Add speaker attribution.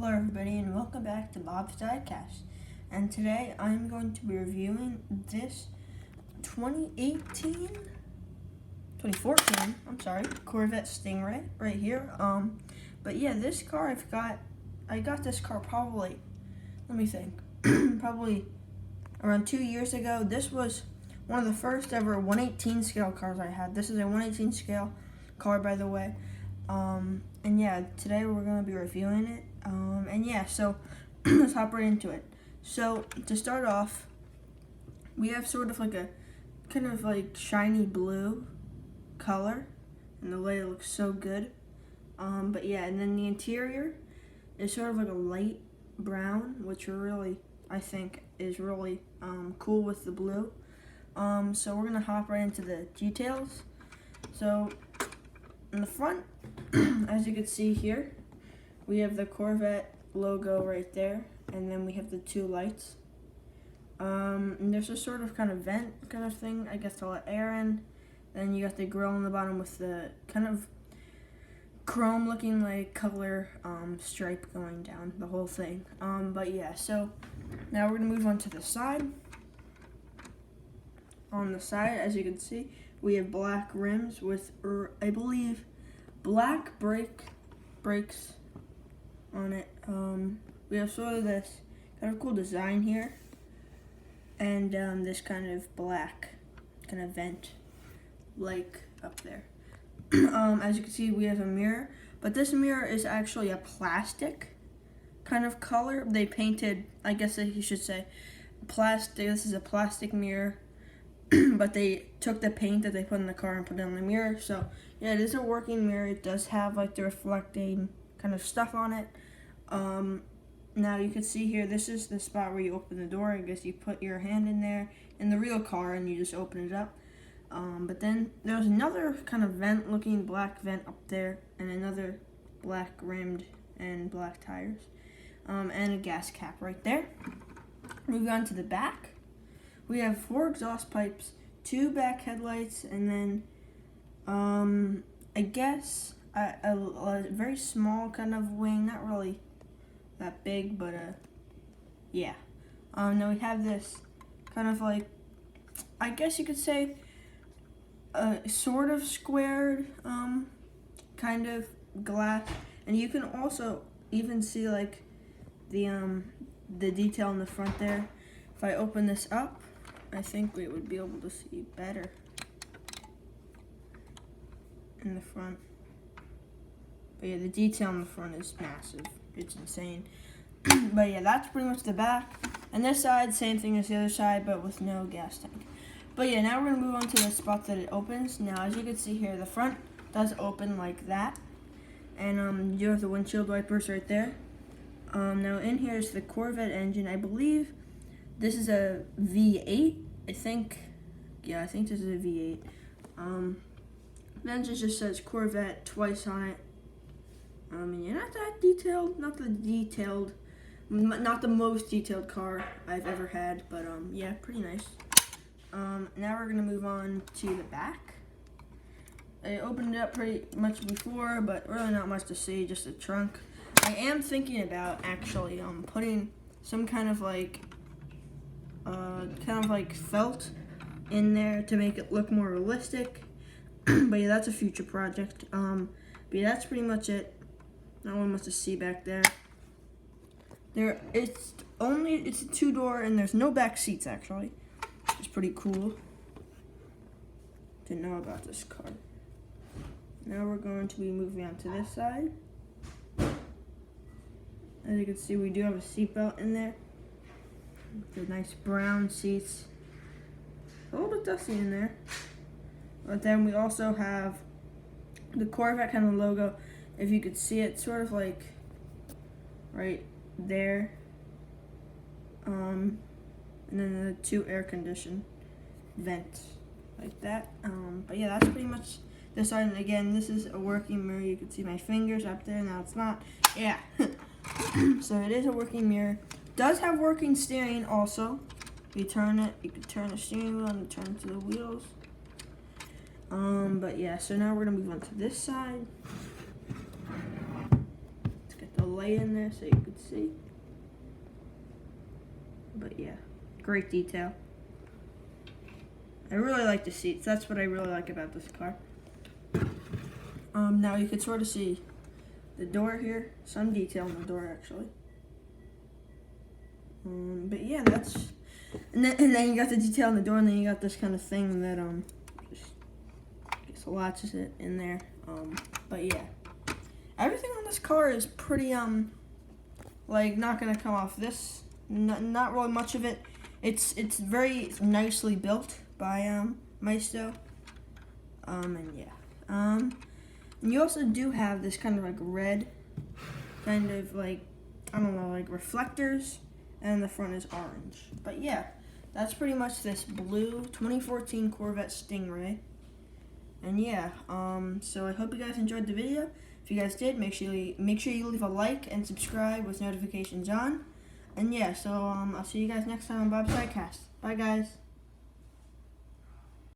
Speaker 1: Hello everybody and welcome back to Bob's Diecast. And today I'm going to be reviewing this 2014, Corvette Stingray right here. But yeah, this car I got this car probably, let me think, probably around 2 years ago. This was one of the first ever 1/18 scale cars I had. This is a 1/18 scale car, by the way. And yeah, today we're going to be reviewing it. And yeah, so let's hop right into it. So to start off, we have sort of like a kind of like shiny blue color, and the light looks so good. But yeah, and then the interior is sort of like a light brown, which I think is really cool with the blue. So we're gonna hop right into the details. So in the front, as you can see here, we have the Corvette logo right there, and then we have the two lights. And there's a sort of kind of vent kind of thing, I guess, to let air in. Then you got the grill on the bottom with the kind of chrome looking like color stripe going down the whole thing. But yeah, so now we're gonna move on to the side. On the side, as you can see, we have black rims with, I believe, black brakes on it. We have sort of this kind of cool design here, and this kind of black kind of vent like up there. As you can see, we have a mirror, but this mirror is actually a plastic kind of color. They painted, I guess you should say, plastic. This is a plastic mirror. But they took the paint that they put in the car and put it on the mirror. So yeah, it is a working mirror. It does have like the reflecting kind of stuff on it. Now you can see here, this is the spot where you open the door. I guess you put your hand in there in the real car and you just open it up. But then there's another kind of vent looking black vent up there, and another black rimmed and black tires, and a gas cap right there. Moving on to the back. We have 4 exhaust pipes, 2 back headlights, and then, I guess, a very small kind of wing, not really that big, but, yeah. Now we have this kind of like, I guess you could say, sort of squared, kind of glass, and you can also even see, like, the detail in the front there. If I open this up, I think we would be able to see better in the front. But yeah, the detail in the front is massive. It's insane. But yeah, that's pretty much the back. And this side, same thing as the other side, but with no gas tank. But yeah, now we're going to move on to the spot that it opens. Now, as you can see here, the front does open like that. And you have the windshield wipers right there. Now in here is the Corvette engine. I believe this is a V8, I think this is a V8. Then it just says Corvette twice on it. Yeah, not that detailed, not the most detailed car I've ever had, but yeah, pretty nice. Now we're gonna move on to the back. I opened it up pretty much before, but really not much to see, just a trunk. I am thinking about actually putting some kind of like felt in there to make it look more realistic. But yeah, that's a future project. But yeah, that's pretty much it. Not really much to see back there. It's a 2-door, and there's no back seats actually. It's pretty cool to know about this car. Now we're going to be moving on to this side. As you can see, we do have a seatbelt in there. The nice brown seats. A little bit dusty in there. But then we also have the Corvette kind of logo. If you could see it, sort of like right there. And then the 2 air conditioned vents like that. But yeah, that's pretty much this side. And again, this is a working mirror. You can see my fingers up there. Now it's not. Yeah. So it is a working mirror. Does have working steering also. You turn it, you can turn the steering wheel and turn it to the wheels. But yeah, so now we're gonna move on to this side. Let's get the light in there so you could see. But yeah, great detail. I really like the seats. That's what I really like about this car. Now you can sort of see the door here. Some detail in the door, actually. But yeah, that's... And then you got the detail in the door, and then you got this kind of thing that, just latches it in there. But yeah. Everything on this car is pretty, like, not gonna come off this. Not really much of it. It's very nicely built by, Maisto. And yeah. And you also do have this kind of like red, kind of like, I don't know, like reflectors, and the front is orange. But yeah, that's pretty much this blue 2014 Corvette Stingray. And yeah, so I hope you guys enjoyed the video. If you guys did, make sure you leave a like and subscribe with notifications on. And yeah, so I'll see you guys next time on Bob's Sidecast. Bye guys.